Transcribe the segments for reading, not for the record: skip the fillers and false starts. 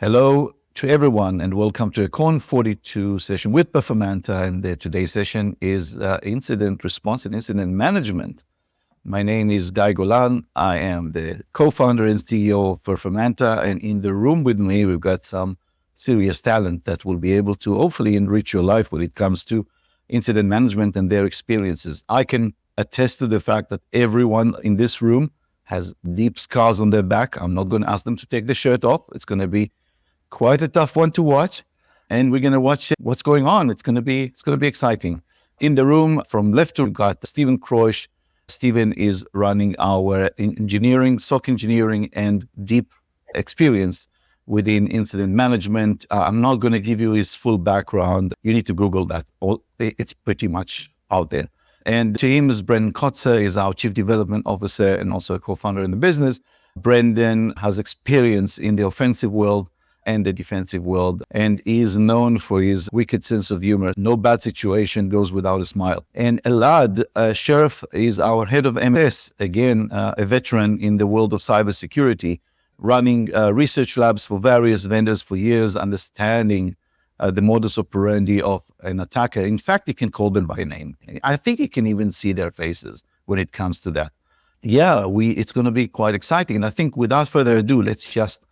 Hello to everyone and welcome to a Conf42 session with Performanta, and today's session is incident response and incident management. My name is Golan. I am the co-founder and CEO of Performanta, and in the room with me we've got some serious talent that will be able to hopefully enrich your life when it comes to incident management and their experiences. I can attest to the fact that everyone in this room has deep scars on their back. I'm not going to ask them to take the shirt off. It's going to be quite a tough one to watch, and we're going to watch what's going on. It's going to be exciting. In the room, from left to right, we've got Stephen Kreusch. Stephen is running our engineering, SOC engineering, and deep experience within incident management. I'm not going to give you his full background. You need to Google that. It's pretty much out there. And to him is Brendan Kotze, is our Chief Development Officer and also a co-founder in the business. Brendan has experience in the offensive world and the defensive world, and he is known for his wicked sense of humor. No bad situation goes without a smile. And Elad, Sherf, is our head of MS, again, a veteran in the world of cybersecurity, running research labs for various vendors for years, understanding the modus operandi of an attacker. In fact, he can call them by name. I think he can even see their faces when it comes to that. Yeah, it's going to be quite exciting. And I think without further ado, let's just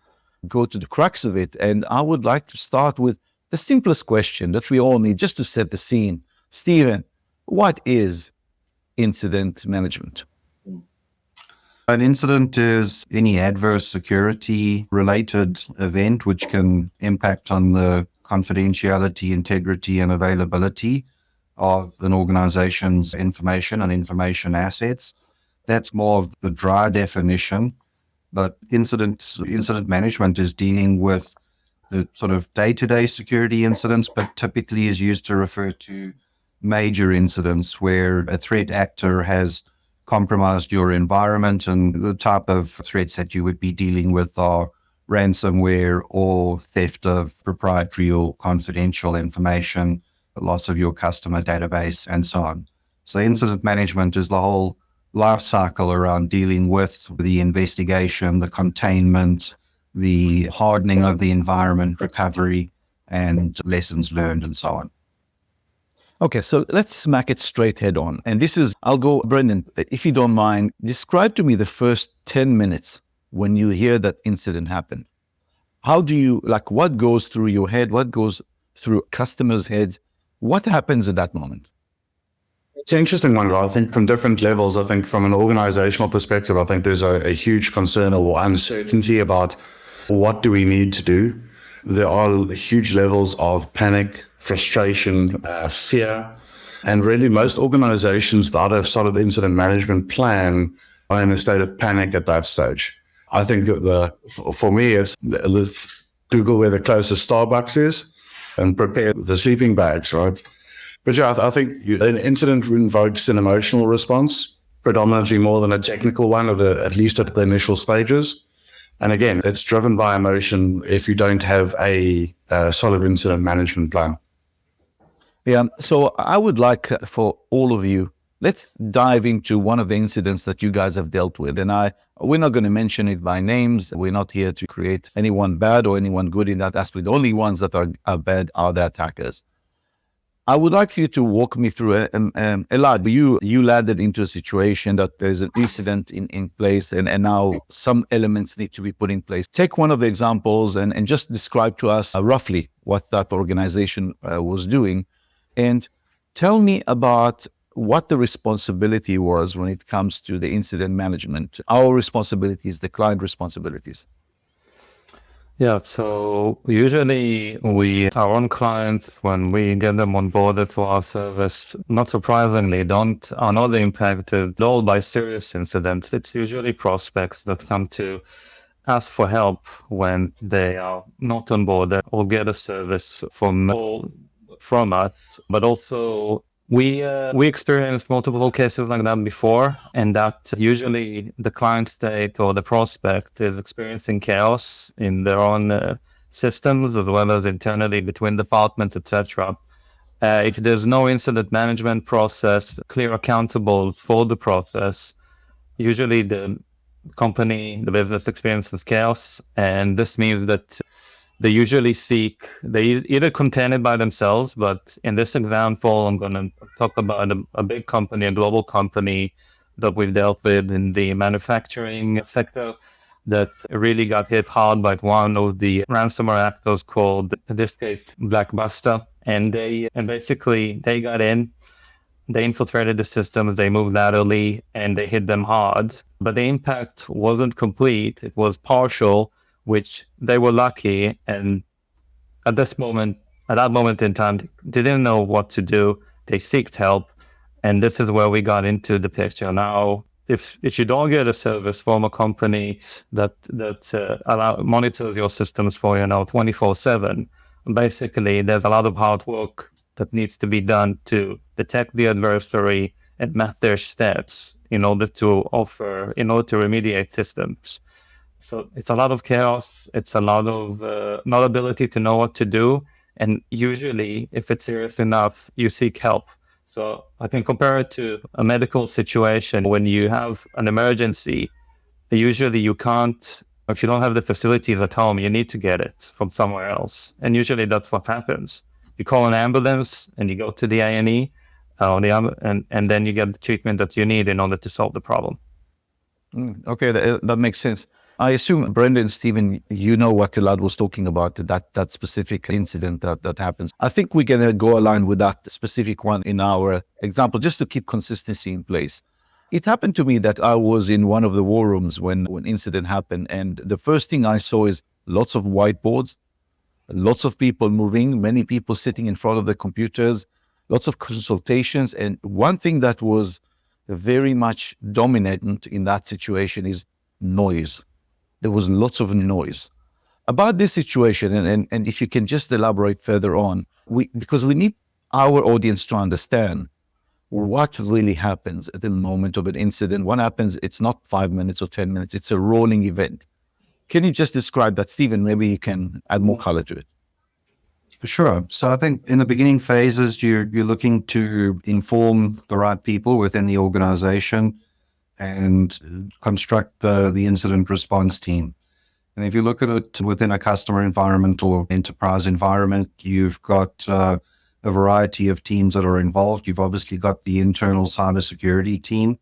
go to the crux of it. And I would like to start with the simplest question that we all need just to set the scene. Stephen, what is incident management? An incident is any adverse security related event which can impact on the confidentiality, integrity, and availability of an organization's information and information assets. That's more of the dry definition. But incident management is dealing with the sort of day-to-day security incidents, but typically is used to refer to major incidents where a threat actor has compromised your environment, and the type of threats that you would be dealing with are ransomware or theft of proprietary or confidential information, loss of your customer database, and so on. So incident management is the whole life cycle around dealing with the investigation, the containment, the hardening of the environment, recovery, and lessons learned, and so on. Okay, so let's smack it straight head on. And I'll go, Brendan, if you don't mind, describe to me the first 10 minutes when you hear that incident happen. How do you, what goes through your head? What goes through customers' heads? What happens at that moment? It's an interesting one, right? I think from different levels. I think from an organizational perspective, I think there's a huge concern or uncertainty about what do we need to do. There are huge levels of panic, frustration, fear, and really most organizations that have solid incident management plan are in a state of panic at that stage. I think that for me, it's Google where the closest Starbucks is and prepare the sleeping bags, right? But yeah, I think an incident invokes an emotional response, predominantly more than a technical one, at least at the initial stages. And again, it's driven by emotion if you don't have a solid incident management plan. Yeah, so I would like for all of you, let's dive into one of the incidents that you guys have dealt with. And we're not going to mention it by names. We're not here to create anyone bad or anyone good in that aspect. The only ones that are bad are the attackers. I would like you to walk me through it. Elad, you landed into a situation that there's an incident in place and now some elements need to be put in place. Take one of the examples and just describe to us roughly what that organization was doing. And tell me about what the responsibility was when it comes to the incident management. Our responsibilities, the client responsibilities. Yeah, so usually our own clients, when we get them onboarded for our service, not surprisingly, are not impacted at all by serious incidents. It's usually prospects that come to ask for help when they are not onboarded or get a service from us. But also we experienced multiple cases like that before, and that usually the client state or the prospect is experiencing chaos in their own systems as well as internally between departments, etc. If there's no incident management process, clear accountable for the process, usually the business experiences chaos, and this means that they usually they either contain it by themselves, but in this example, I'm going to talk about a big company, a global company that we've dealt with in the manufacturing sector that really got hit hard by one of the ransomware actors called, in this case, Blackbuster. And basically they got in, they infiltrated the systems, they moved laterally, and they hit them hard. But the impact wasn't complete, it was partial, which they were lucky. And at that moment in time, they didn't know what to do. They sought help. And this is where we got into the picture. Now, if you don't get a service from a company that monitors your systems for 24/7, basically there's a lot of hard work that needs to be done to detect the adversary and map their steps in order to remediate systems. So it's a lot of chaos. It's a lot of not ability to know what to do. And usually, if it's serious enough, you seek help. So I can compare it to a medical situation. When you have an emergency, usually you can't, if you don't have the facilities at home, you need to get it from somewhere else. And usually that's what happens. You call an ambulance and you go to the A&E, and then you get the treatment that you need in order to solve the problem. Okay, that makes sense. I assume, Brendan, Stephen, you know what Elad was talking about, that specific incident that happens. I think we're going to go align with that specific one in our example, just to keep consistency in place. It happened to me that I was in one of the war rooms when incident happened, and the first thing I saw is lots of whiteboards, lots of people moving, many people sitting in front of the computers, lots of consultations. And one thing that was very much dominant in that situation is noise. There was lots of noise. About this situation, and if you can just elaborate further on, because we need our audience to understand what really happens at the moment of an incident. What happens, it's not 5 minutes or 10 minutes, it's a rolling event. Can you just describe that, Stephen? Maybe you can add more color to it. Sure. So I think in the beginning phases, you're looking to inform the right people within the organization and construct the incident response team. And if you look at it within a customer environment or enterprise environment, you've got a variety of teams that are involved. You've obviously got the internal cybersecurity team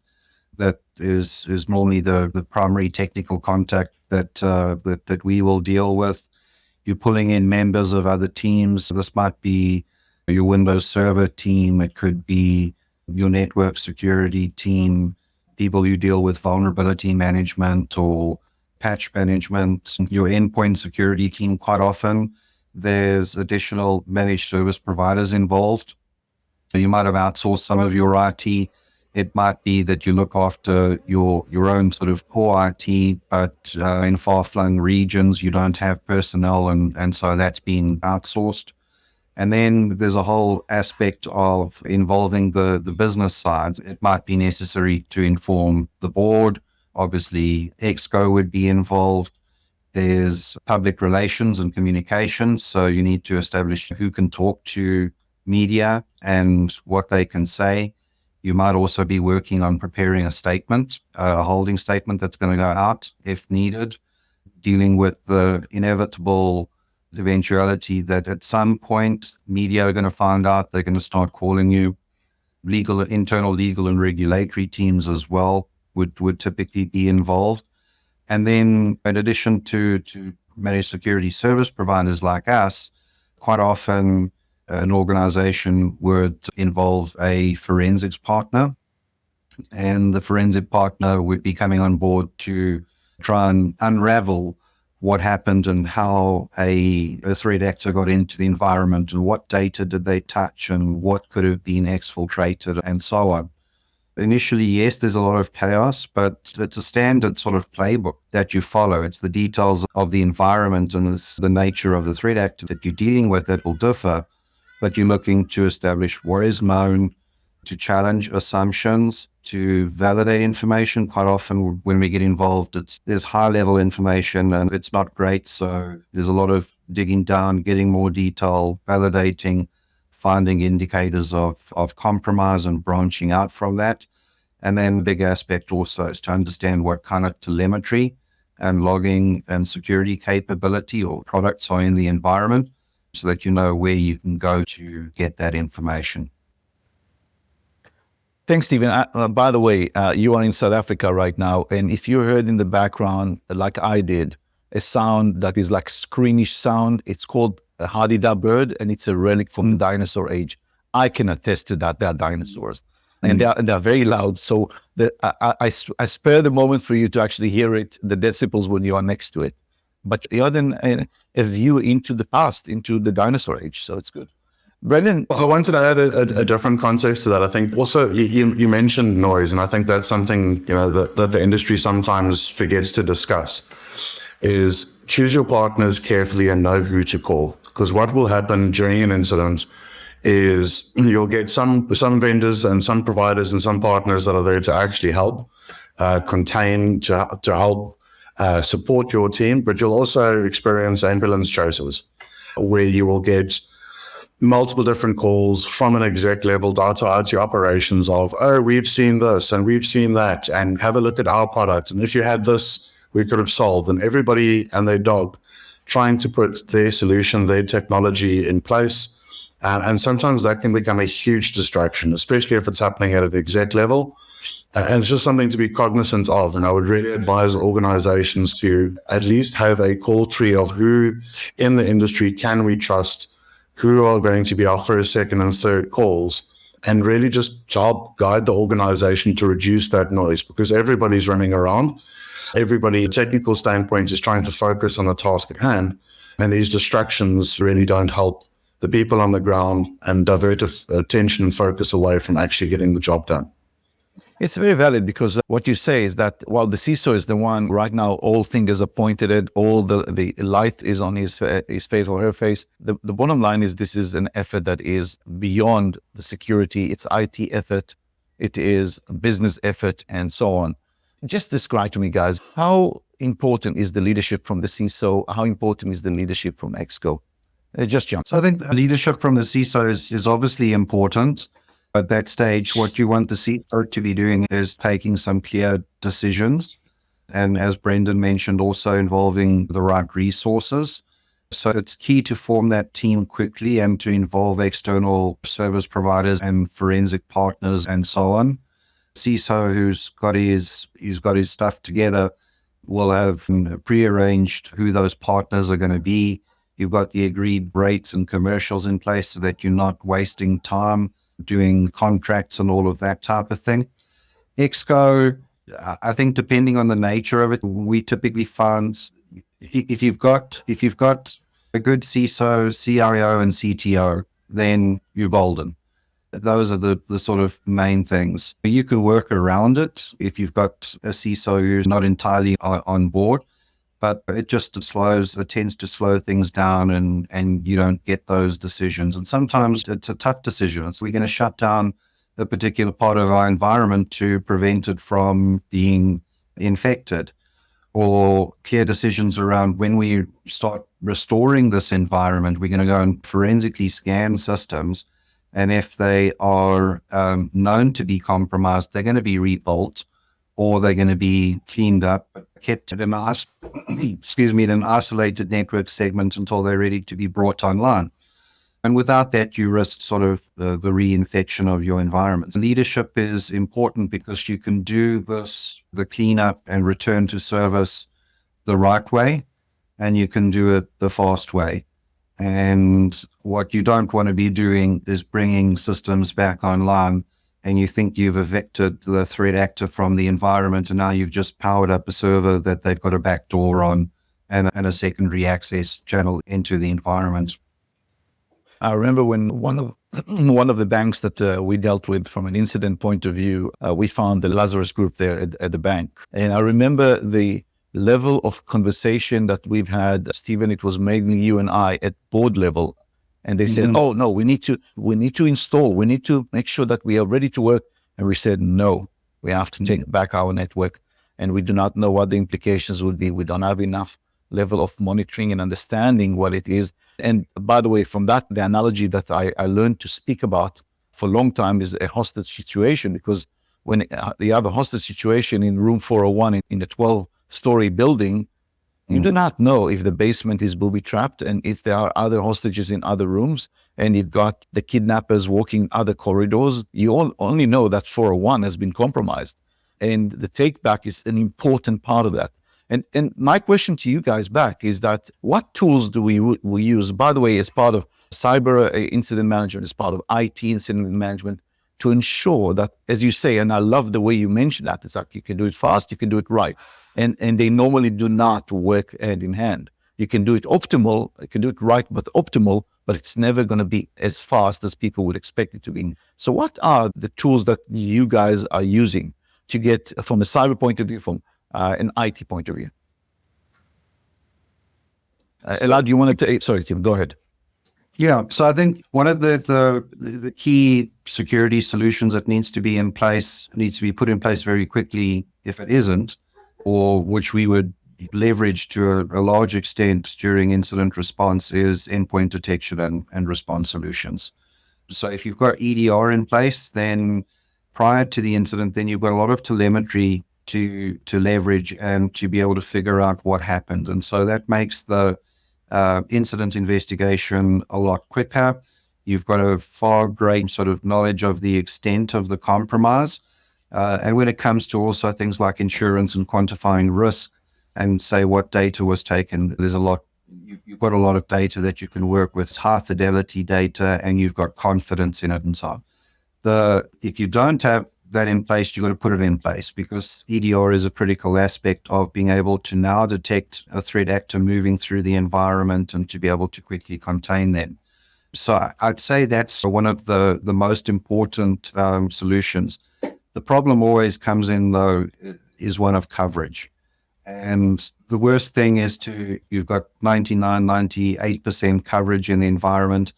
that is normally the primary technical contact that we will deal with. You're pulling in members of other teams. This might be your Windows Server team. It could be your network security team, people who deal with vulnerability management or patch management, your endpoint security team. Quite often, there's additional managed service providers involved. So you might have outsourced some of your IT. It might be that you look after your own sort of core IT, but in far-flung regions, you don't have personnel, and so that's been outsourced. And then there's a whole aspect of involving the business side. It might be necessary to inform the board. Obviously, ExCo would be involved. There's public relations and communications. So you need to establish who can talk to media and what they can say. You might also be working on preparing a statement, a holding statement that's going to go out if needed, dealing with the inevitable eventuality that at some point media are going to find out. They're going to start calling you. Internal legal and regulatory teams as well would typically be involved. And then in addition to managed security service providers like us, quite often an organization would involve a forensics partner, and the forensic partner would be coming on board to try and unravel what happened and how a threat actor got into the environment and what data did they touch and what could have been exfiltrated and so on. Initially, yes, there's a lot of chaos, but it's a standard sort of playbook that you follow. It's the details of the environment and the nature of the threat actor that you're dealing with that will differ, but you're looking to establish what is known, to challenge assumptions, to validate information. Quite often when we get involved, there's high-level information and it's not great, so there's a lot of digging down, getting more detail, validating, finding indicators of compromise and branching out from that. And then the big aspect also is to understand what kind of telemetry and logging and security capability or products are in the environment so that you know where you can go to get that information. Thanks, Stephen. By the way, you are in South Africa right now, and if you heard in the background, like I did, a sound that is like screamish sound, it's called a Hadida bird, and it's a relic from the dinosaur age. I can attest to that. They're dinosaurs, and they're very loud. So I spare the moment for you to actually hear it, the decibels when you are next to it. But you're then a view into the past, into the dinosaur age. So it's good. Brendan, I wanted to add a different context to that. I think also you mentioned noise, and I think that's something that the industry sometimes forgets to discuss. Is choose your partners carefully and know who to call, because what will happen during an incident is you'll get some vendors and some providers and some partners that are there to actually help contain, to help support your team, but you'll also experience ambulance chasers where you will get multiple different calls from an exec level down to IT operations of, oh, we've seen this and we've seen that, and have a look at our product. And if you had this, we could have solved. And everybody and their dog trying to put their solution, their technology in place. And sometimes that can become a huge distraction, especially if it's happening at an exec level. And it's just something to be cognizant of. And I would really advise organizations to at least have a call tree of who in the industry can we trust, who are going to be our first, second, and third calls, and really just help guide the organization to reduce that noise, because everybody's running around. Everybody, technical standpoint, is trying to focus on the task at hand, and these distractions really don't help the people on the ground and divert attention and focus away from actually getting the job done. It's very valid, because what you say is that while the CISO is the one right now, all fingers are pointed at, all the light is on his face or her face. The bottom line is this is an effort that is beyond the security. It's IT effort, it is a business effort, and so on. Just describe to me, guys, how important is the leadership from the CISO? How important is the leadership from EXCO? Just jump. So I think the leadership from the CISO is obviously important. At that stage, what you want the CISO to be doing is taking some clear decisions. And as Brendan mentioned, also involving the right resources. So it's key to form that team quickly and to involve external service providers and forensic partners and so on. CISO who's got his stuff together will have prearranged who those partners are going to be. You've got the agreed rates and commercials in place so that you're not wasting time doing contracts and all of that type of thing. EXCO, I think depending on the nature of it, we typically find if you've got a good CISO, CIO, and CTO, then you're golden. Those are the sort of main things. You can work around it if you've got a CISO who's not entirely on board, but it tends to slow things down, and you don't get those decisions. And sometimes it's a tough decision. So we're going to shut down a particular part of our environment to prevent it from being infected, or clear decisions around when we start restoring this environment, we're going to go and forensically scan systems. And if they are known to be compromised, they're going to be rebuilt, or they're going to be cleaned up, kept in an isolated network segment until they're ready to be brought online. And without that, you risk sort of the reinfection of your environment. Leadership is important because you can do the cleanup and return to service the right way, and you can do it the fast way. And what you don't want to be doing is bringing systems back online and you think you've evicted the threat actor from the environment, and now you've just powered up a server that they've got a backdoor on and a secondary access channel into the environment. I remember when one of the banks that we dealt with from an incident point of view, we found the Lazarus Group there at the bank. And I remember the level of conversation that we've had, Stephen, it was mainly you and I at board level. And they said, oh, no, we need to install, we need to make sure that we are ready to work. And we said, no, we have to take back our network. And we do not know what the implications would be. We don't have enough level of monitoring and understanding what it is. And by the way, from that, the analogy that I learned to speak about for a long time is a hostage situation, because when you have a hostage situation in room 401 in the 12 story building, you do not know if the basement is booby-trapped and if there are other hostages in other rooms and you've got the kidnappers walking other corridors. You only know that floor 1 has been compromised. And the take-back is an important part of that. And my question to you guys back is that what tools do we use, by the way, as part of cyber incident management, as part of IT incident management, to ensure that, as you say, and I love the way you mentioned that, it's like you can do it fast, you can do it right. And they normally do not work hand in hand. You can do it optimal, you can do it right, but optimal, but it's never going to be as fast as people would expect it to be. So what are the tools that you guys are using to get from a cyber point of view, from an IT point of view? Elad, do you want to sorry, Steve, go ahead. Yeah, so I think one of the key security solutions that needs to be put in place very quickly, if it isn't, or which we would leverage to a large extent during incident response, is endpoint detection and response solutions. So if you've got EDR in place, then prior to the incident, then you've got a lot of telemetry to leverage and to be able to figure out what happened. And so that makes the incident investigation a lot quicker. You've got a far greater sort of knowledge of the extent of the compromise. And when it comes to also things like insurance and quantifying risk and say what data was taken, you've got a lot of data that you can work with. It's high fidelity data and you've got confidence in it and so on. If you don't have that in place, you've got to put it in place, because EDR is a critical aspect of being able to now detect a threat actor moving through the environment and to be able to quickly contain them. So I'd say that's one of the most important solutions. The problem always comes in, though, is one of coverage. And the worst thing is you've got 99, 98% coverage in the environment,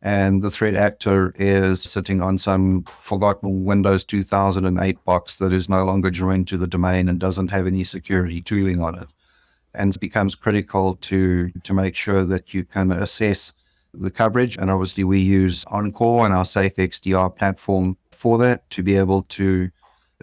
and the threat actor is sitting on some forgotten Windows 2008 box that is no longer joined to the domain and doesn't have any security tooling on it. And it becomes critical to make sure that you can assess the coverage. And obviously we use Encore and our SafexDR platform for that, to be able to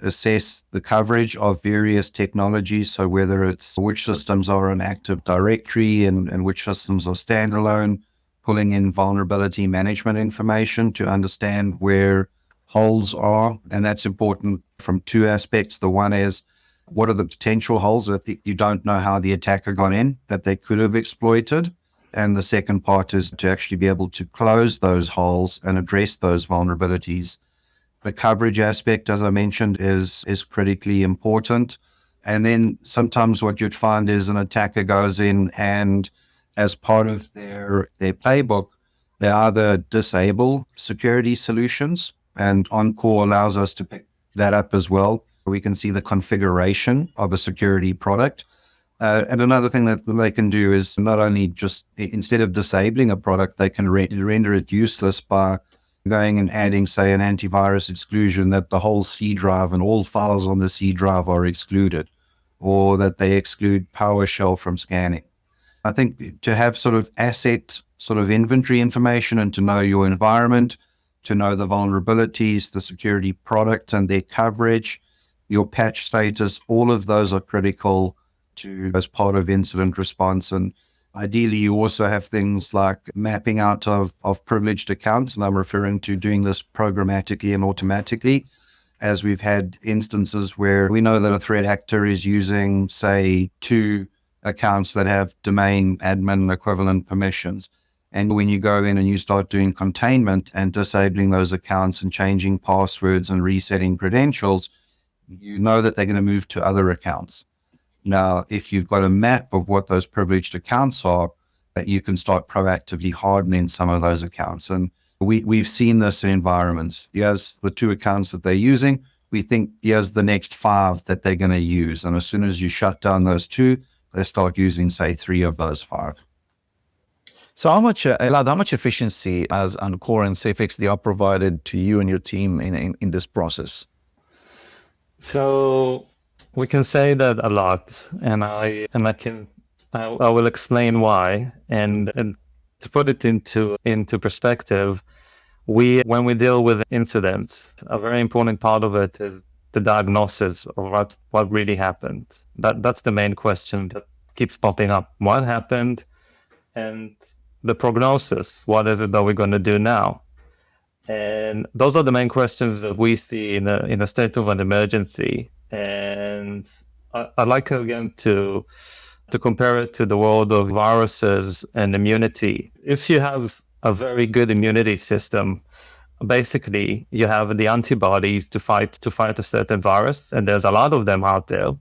assess the coverage of various technologies. So whether it's which systems are in Active Directory and which systems are standalone, pulling in vulnerability management information to understand where holes are. And that's important from two aspects. The one is, what are the potential holes that you don't know how the attacker got in, that they could have exploited? And the second part is to actually be able to close those holes and address those vulnerabilities. The coverage aspect, as I mentioned, is critically important. And then sometimes what you'd find is an attacker goes in and, as part of their playbook, they either disable security solutions, and Encore allows us to pick that up as well. We can see the configuration of a security product. And another thing that they can do is not only just, instead of disabling a product, they can render it useless by going and adding, say, an antivirus exclusion that the whole C drive and all files on the C drive are excluded, or that they exclude PowerShell from scanning. I think to have sort of asset sort of inventory information and to know your environment, to know the vulnerabilities, the security products and their coverage, your patch status, all of those are critical as part of incident response. And ideally, you also have things like mapping out of privileged accounts. And I'm referring to doing this programmatically and automatically, as we've had instances where we know that a threat actor is using, say, 2 accounts that have domain admin equivalent permissions. And when you go in and you start doing containment and disabling those accounts and changing passwords and resetting credentials, you know that they're going to move to other accounts. Now, if you've got a map of what those privileged accounts are, you can start proactively hardening some of those accounts. And we've seen this in environments. Here's the 2 accounts that they're using. We think here's the next 5 that they're going to use. And as soon as you shut down those 2, they start using, say, 3 of those 5. So how much, Elad, how much efficiency has Encore and SafexDR provided to you and your team in this process? So we can say that a lot, and I will explain why. And to put it into perspective, when we deal with incidents, a very important part of it is the diagnosis of what really happened. That's the main question that keeps popping up. What happened? And the prognosis, what is it that we're going to do now? And those are the main questions that we see in a state of an emergency. And I'd like again to compare it to the world of viruses and immunity. If you have a very good immunity system, basically you have the antibodies to fight a certain virus, and there's a lot of them out there.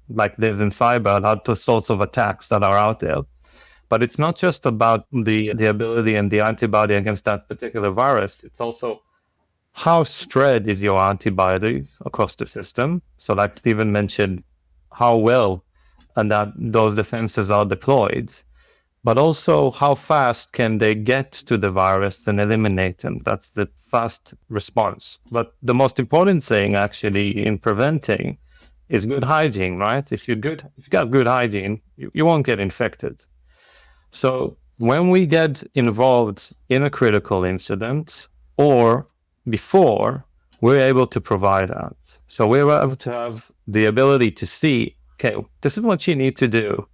Like there's in cyber, a lot of sorts of attacks that are out there. But it's not just about the ability and the antibody against that particular virus. It's also how spread is your antibodies across the system. So like Stephen mentioned, how well and that those defenses are deployed, but also how fast can they get to the virus and eliminate them. That's the fast response. But the most important thing actually in preventing is good hygiene, right? If you got good hygiene, you won't get infected. So when we get involved in a critical incident or before, we're able to provide that. So we're able to have the ability to see, okay, this is what you need to do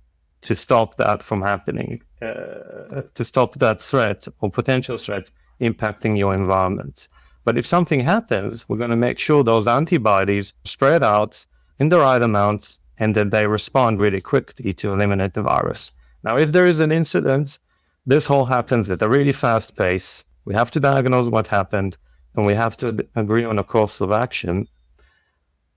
to stop that from happening, to stop that threat or potential threat impacting your environment. But if something happens, we're going to make sure those antibodies spread out in the right amounts and that they respond really quickly to eliminate the virus. Now, if there is an incident, this all happens at a really fast pace. We have to diagnose what happened, and we have to agree on a course of action.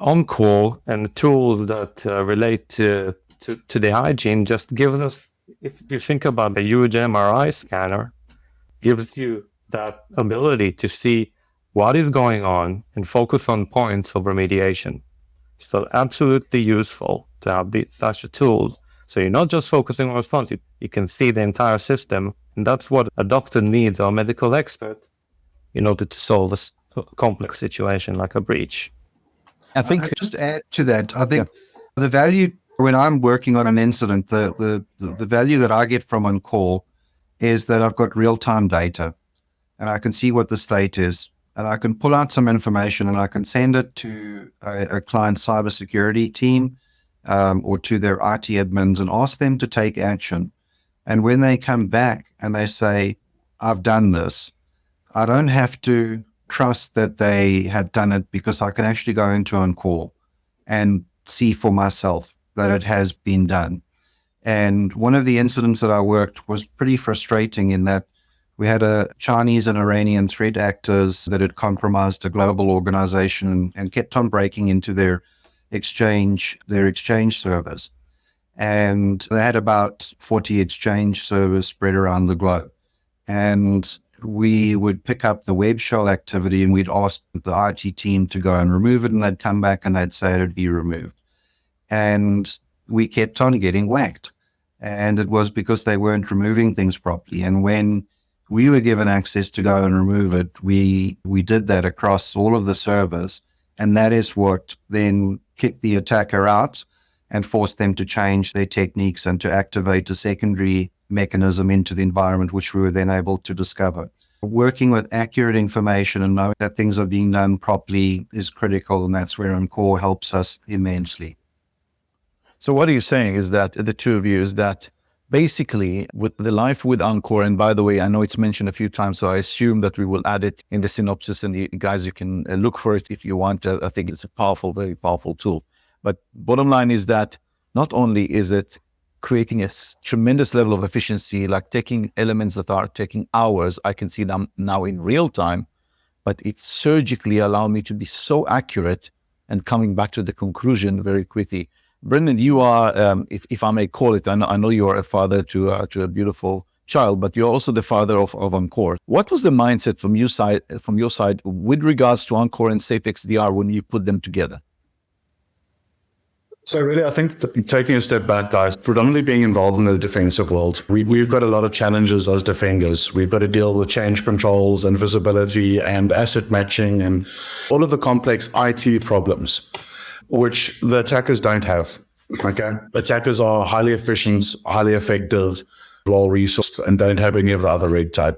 Encore and the tools that relate to the hygiene just gives us, if you think about a huge MRI scanner, gives you that ability to see what is going on and focus on points of remediation. So absolutely useful to have such tools. So you're not just focusing on response, you can see the entire system. And that's what a doctor needs, or a medical expert, in order to solve a complex situation like a breach. I think just add to that, I think the value when I'm working on an incident, the value that I get from Encore is that I've got real-time data and I can see what the state is, and I can pull out some information and I can send it to a client cybersecurity team or to their IT admins and ask them to take action. And when they come back and they say, I've done this, I don't have to trust that they have done it, because I can actually go into Encore and see for myself that it has been done. And one of the incidents that I worked was pretty frustrating in that we had a Chinese and Iranian threat actors that had compromised a global organization and kept on breaking into their exchange servers. And they had about 40 exchange servers spread around the globe. And we would pick up the web shell activity and we'd ask the IT team to go and remove it, and they'd come back and they'd say it'd be removed. And we kept on getting whacked. And it was because they weren't removing things properly. And when we were given access to go and remove it, we did that across all of the servers. And that is what then kicked the attacker out and forced them to change their techniques and to activate a secondary mechanism into the environment, which we were then able to discover. Working with accurate information and knowing that things are being done properly is critical, and that's where Encore helps us immensely. So what are you saying is that, the two of you, is that basically with the life with Encore, and by the way, I know it's mentioned a few times, so I assume that we will add it in the synopsis, and you guys, you can look for it if you want. I think it's a powerful, very powerful tool. But bottom line is that not only is it creating a tremendous level of efficiency, like taking elements that are taking hours, I can see them now in real time, but it surgically allowed me to be so accurate and coming back to the conclusion very quickly. Brendan, you are, if I may call it, I know you are a father to a beautiful child, but you're also the father of Encore. What was the mindset from your side with regards to Encore and SafexDR when you put them together? So really, I think taking a step back, guys, predominantly being involved in the defensive world, we've got a lot of challenges as defenders. We've got to deal with change controls and visibility and asset matching and all of the complex IT problems, which the attackers don't have. Okay, attackers are highly efficient, highly effective, well-resourced, and don't have any of the other red tape.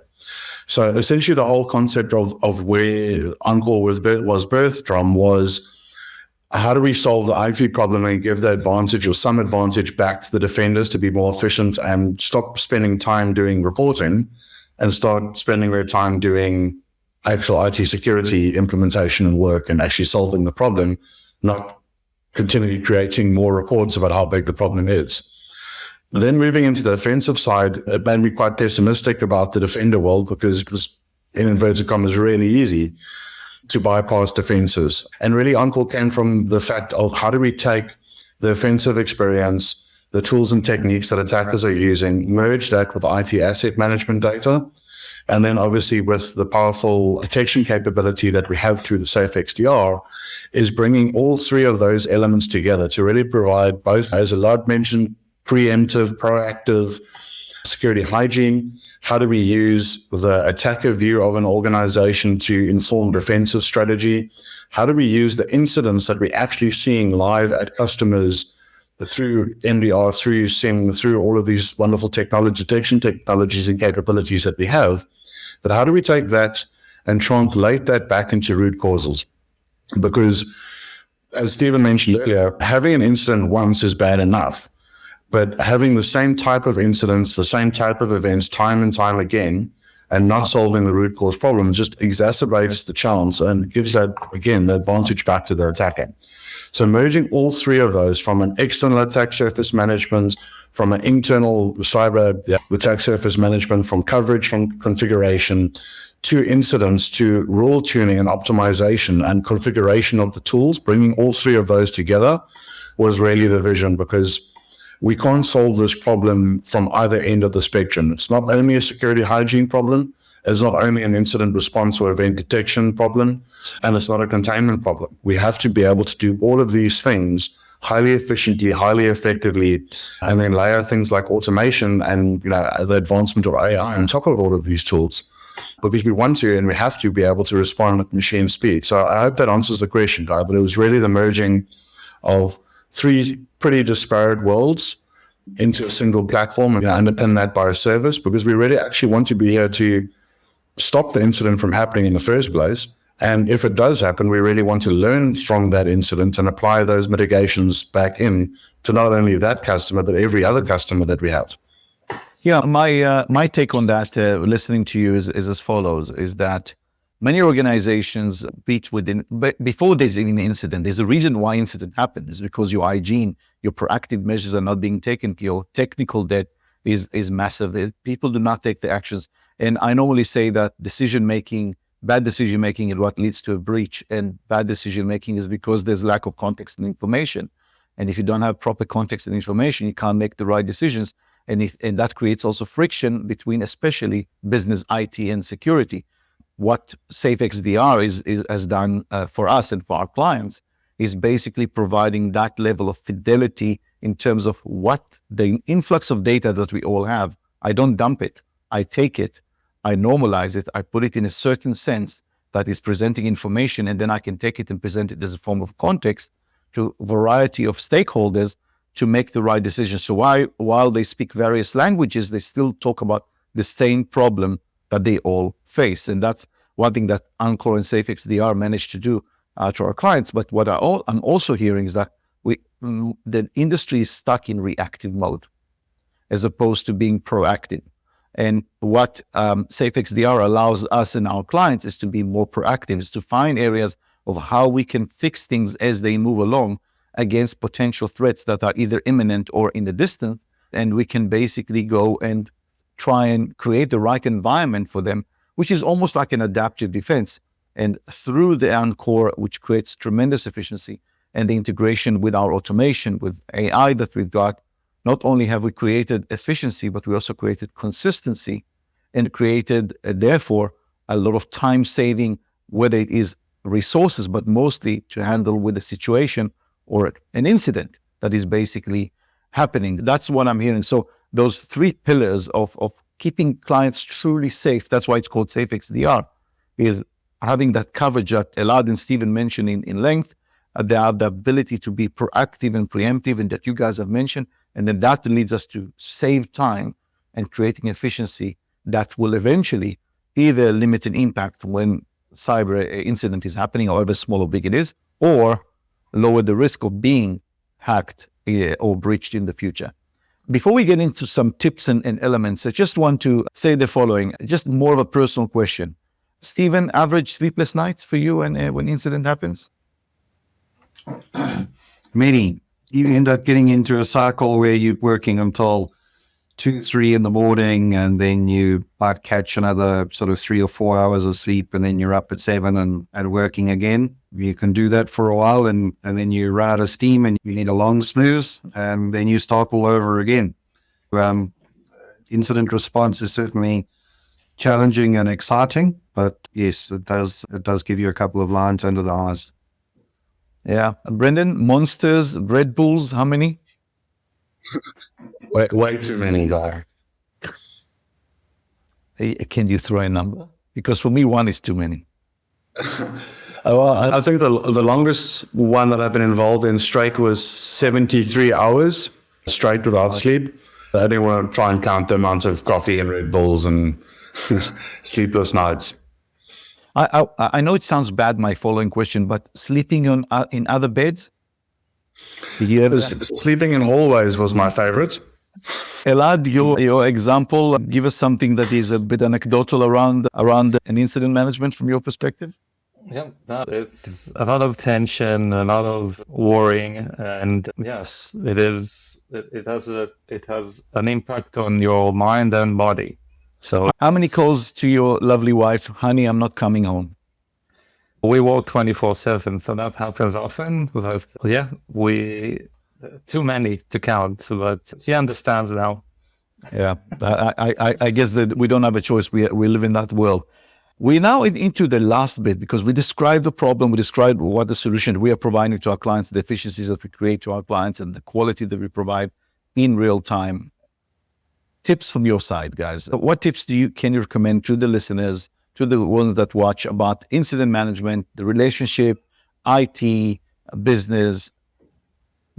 So essentially, the whole concept of where Encore was birthed from was how do we solve the IT problem and give the advantage or some advantage back to the defenders to be more efficient and stop spending time doing reporting and start spending their time doing actual IT security implementation and work and actually solving the problem, not continually creating more reports about how big the problem is. Then moving into the offensive side, it made me quite pessimistic about the defender world because it was, in inverted commas, really easy to bypass defenses. And really, Encore came from the fact of how do we take the offensive experience, the tools and techniques that attackers are using, merge that with IT asset management data, and then obviously with the powerful detection capability that we have through the SafexDR, is bringing all three of those elements together to really provide both, as Elad mentioned, preemptive, proactive security hygiene. How do we use the attacker view of an organization to inform defensive strategy? How do we use the incidents that we're actually seeing live at customers through MDR, through SIM, through all of these wonderful detection technologies and capabilities that we have? But how do we take that and translate that back into root causes? Because, as Stephen mentioned earlier, having an incident once is bad enough. But having the same type of incidents, the same type of events time and time again, and not solving the root cause problem just exacerbates the chance and gives that, again, the advantage back to the attacker. So merging all three of those from an external attack surface management, from an internal cyber attack surface management, from coverage, from configuration, to incidents, to rule tuning and optimization and configuration of the tools, bringing all three of those together was really the vision, because we can't solve this problem from either end of the spectrum. It's not only a security hygiene problem, it's not only an incident response or event detection problem, and it's not a containment problem. We have to be able to do all of these things highly efficiently, highly effectively, and then layer things like automation and the advancement of AI on top of all of these tools. Because we want to and we have to be able to respond at machine speed. So I hope that answers the question, Guy, but it was really the merging of three pretty disparate worlds into a single platform and underpin that by a service, because we really actually want to be here to stop the incident from happening in the first place. And if it does happen, we really want to learn from that incident and apply those mitigations back in to not only that customer, but every other customer that we have. Yeah, my take on that, listening to you, is as follows: is that many organizations before there's an incident, there's a reason why incident happened. It's because your hygiene, your proactive measures are not being taken. Your technical debt is massive. People do not take the actions. And I normally say that bad decision making is what leads to a breach. And bad decision making is because there's lack of context and information. And if you don't have proper context and information, you can't make the right decisions. And that creates also friction between especially business, IT, and security. What SafexDR has done for us and for our clients is basically providing that level of fidelity in terms of what the influx of data that we all have. I don't dump it. I take it. I normalize it. I put it in a certain sense that is presenting information, and then I can take it and present it as a form of context to a variety of stakeholders to make the right decision. So while they speak various languages, they still talk about the same problem that they all face. And that's one thing that Encore and SafexDR managed to do to our clients. But what I'm also hearing is that the industry is stuck in reactive mode as opposed to being proactive. And what SafexDR allows us and our clients is to be more proactive, is to find areas of how we can fix things as they move along against potential threats that are either imminent or in the distance. And we can basically go and try and create the right environment for them, which is almost like an adaptive defense. And through the Encore, which creates tremendous efficiency, and the integration with our automation, with AI that we've got, not only have we created efficiency, but we also created consistency and created, therefore, a lot of time saving, whether it is resources, but mostly to handle with a situation or an incident that is basically happening. That's what I'm hearing. So those three pillars of keeping clients truly safe, that's why it's called SafexDR, is having that coverage that Elad and Stephen mentioned in length. They have the ability to be proactive and preemptive, and that you guys have mentioned. And then that leads us to save time and creating efficiency that will eventually either limit an impact when cyber incident is happening, however small or big it is, or lower the risk of being hacked or breached in the future. Before we get into some tips and elements, I just want to say the following, just more of a personal question. Stephen, average sleepless nights for you when incident happens? Many. You end up getting into a cycle where you're working until 2, 3 in the morning, and then you might catch another sort of 3 or 4 hours of sleep, and then you're up at 7 and working again. You can do that for a while, and then you run out of steam and you need a long snooze, and then you start all over again. Incident response is certainly challenging and exciting, but yes, it does give you a couple of lines under the eyes. Yeah. Brendan, Monsters, Red Bulls, how many? Way too many, guy. Can you throw a number? Because for me, 1 is too many. Well, I think the longest one that I've been involved in straight was 73 hours straight without sleep. I didn't want to try and count the amount of coffee and Red Bulls and sleepless nights. I know it sounds bad, my following question, but sleeping in other beds? Did you ever? Sleeping in hallways was my favorite. Elad, your example, give us something that is a bit anecdotal around an incident management from your perspective. Yeah, it's a lot of tension, a lot of worrying, and yes, it is. It has an impact on your mind and body. So how many calls to your lovely wife, honey, I'm not coming home? we work 24/7, so that happens often. But yeah, too many to count, but she understands now. Yeah, I guess that we don't have a choice. We live in that world. We're now into the last bit, because we described the problem, we described what the solution we are providing to our clients, the efficiencies that we create to our clients, and the quality that we provide in real time. Tips from your side, guys. What tips can you recommend to the listeners, to the ones that watch, about incident management, the relationship, IT, business?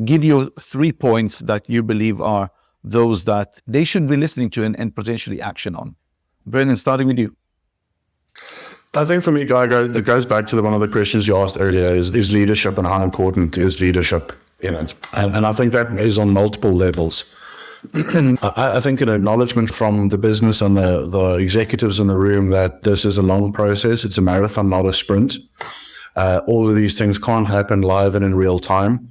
Give you 3 points that you believe are those that they should be listening to and potentially action on. Brendan, starting with you. I think for me, Guy, it goes back to one of the questions you asked earlier, is leadership, and how important is leadership in it? And I think that is on multiple levels. I think an acknowledgement from the business and the executives in the room that this is a long process. It's a marathon, not a sprint. All of these things can't happen live and in real time.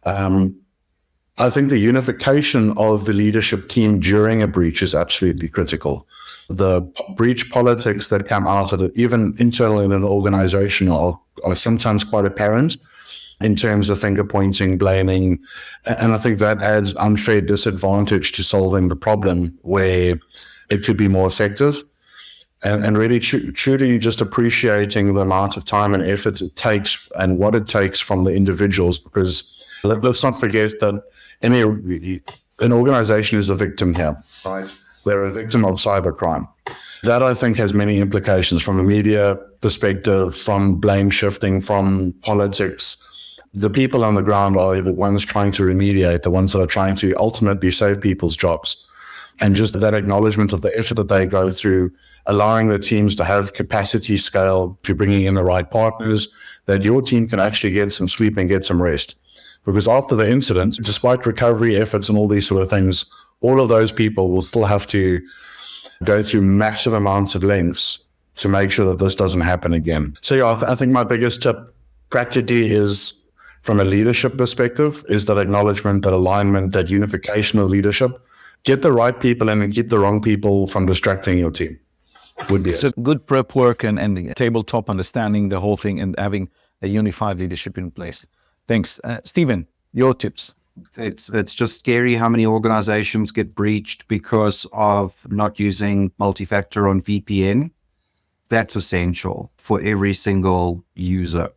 I think the unification of the leadership team during a breach is absolutely critical. The breach politics that come out of it, even internally in an organization, are sometimes quite apparent in terms of finger pointing, blaming, and I think that adds unfair disadvantage to solving the problem where it could be more effective. And really truly just appreciating the amount of time and effort it takes and what it takes from the individuals, because let's not forget that an organization is a victim here, right? They're a victim of cybercrime. That, I think, has many implications from a media perspective, from blame shifting, from politics. The people on the ground are the ones trying to remediate, the ones that are trying to ultimately save people's jobs. And just that acknowledgement of the effort that they go through, allowing the teams to have capacity scale, if you're bringing in the right partners, that your team can actually get some sleep and get some rest. Because after the incident, despite recovery efforts and all these sort of things, all of those people will still have to go through massive amounts of lengths to make sure that this doesn't happen again. So yeah, I think my biggest tip practically is, from a leadership perspective, is that acknowledgement, that alignment, that unification of leadership. Get the right people in and keep the wrong people from distracting your team. Would be so good prep work and tabletop understanding the whole thing and having a unified leadership in place. Thanks. Stephen, your tips. It's just scary how many organizations get breached because of not using multi-factor on VPN. That's essential for every single user.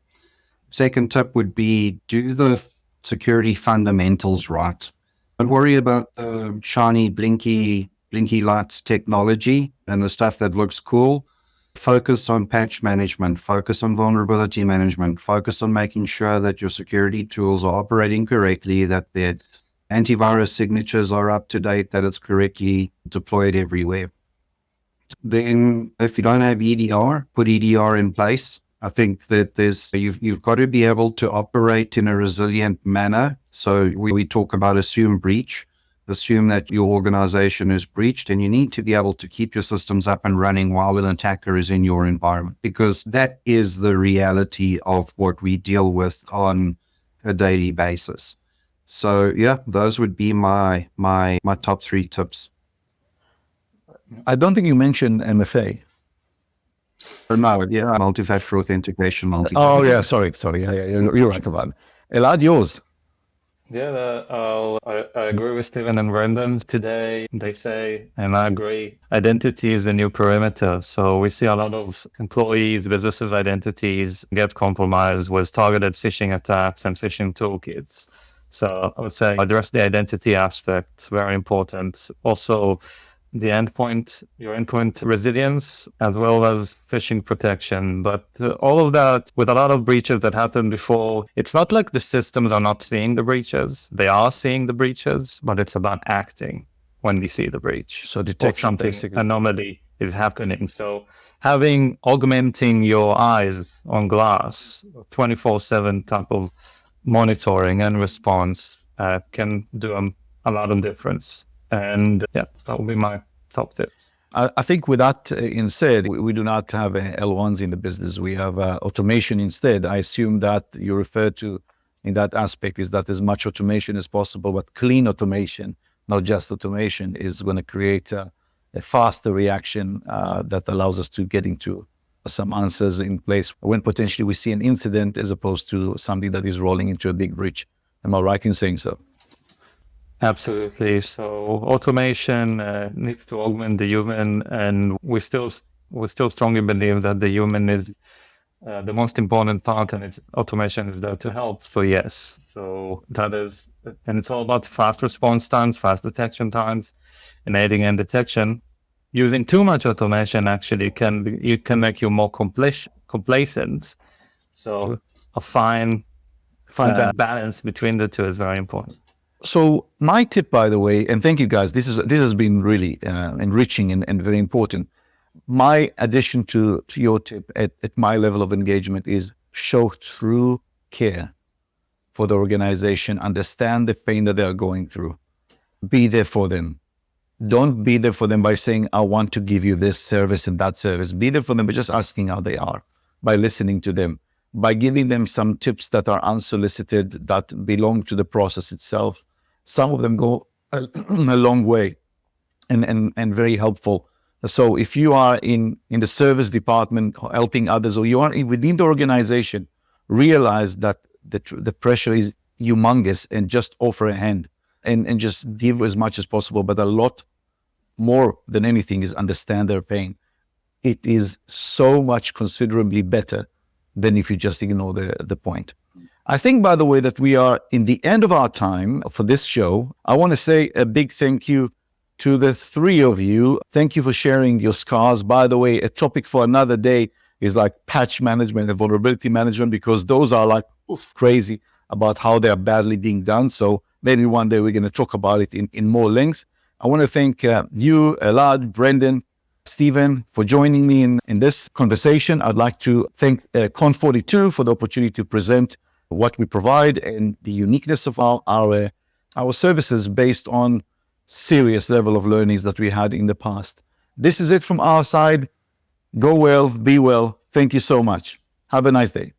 Second tip would be, do the security fundamentals right. Don't worry about the shiny, blinky lights technology and the stuff that looks cool. Focus on patch management, focus on vulnerability management, focus on making sure that your security tools are operating correctly, that their antivirus signatures are up to date, that it's correctly deployed everywhere. Then if you don't have EDR, put EDR in place. I think that you've got to be able to operate in a resilient manner. So we talk about assume breach, assume that your organization is breached, and you need to be able to keep your systems up and running while an attacker is in your environment, because that is the reality of what we deal with on a daily basis. So yeah, those would be my top 3 tips. I don't think you mentioned MFA. No, yeah, multi-factor authentication, Oh, yeah, sorry. Yeah, you're right about it. Elad, yours. Yeah, I agree with Steven and Brendan. Today, they say, and I agree, identity is the new perimeter. So we see a lot of employees, businesses' identities get compromised with targeted phishing attacks and phishing toolkits. So I would say address the identity aspect, very important. Also, the your endpoint resilience, as well as phishing protection. But all of that, with a lot of breaches that happened before, it's not like the systems are not seeing the breaches. They are seeing the breaches, but it's about acting when we see the breach. So detection, something basically. anomaly is happening. So augmenting your eyes on glass, 24/7 type of monitoring and response can do a lot of difference. And yeah, that would be my top tip. I think with that instead, we do not have L1s in the business. We have automation instead. I assume that you refer to in that aspect is that as much automation as possible, but clean automation, not just automation, is going to create a faster reaction that allows us to get into some answers in place when potentially we see an incident as opposed to something that is rolling into a big breach. Am I right in saying so? Absolutely. So automation needs to augment the human, and we still strongly believe that the human is the most important part, and automation is there to help. So yes, so that is, and it's all about fast response times, fast detection times, and aiding and detection. Using too much automation actually can make you more complacent. So a fine balance between the two is very important. So my tip, by the way, and thank you guys, this has been really enriching and very important. My addition to your tip at my level of engagement is show true care for the organization, understand the pain that they are going through, be there for them. Don't be there for them by saying, I want to give you this service and that service. Be there for them by just asking how they are, by listening to them, by giving them some tips that are unsolicited, that belong to the process itself. Some of them go a long way and very helpful. So if you are in the service department helping others, or you are within the organization, realize that the pressure is humongous, and just offer a hand and just give as much as possible. But a lot more than anything is understand their pain. It is so much considerably better than if you just ignore the point. I think, by the way, that we are in the end of our time for this show. I want to say a big thank you to the 3 of you. Thank you for sharing your scars. By the way, a topic for another day is like patch management and vulnerability management, because those are like crazy about how they are badly being done. So maybe one day we're going to talk about it in more length. I want to thank you, Elad, Brendan, Steven, for joining me in this conversation. I'd like to thank Conf42 for the opportunity to present what we provide and the uniqueness of our services based on serious level of learnings that we had in the past. This is it from our side. Go well, be well. Thank you so much. Have a nice day.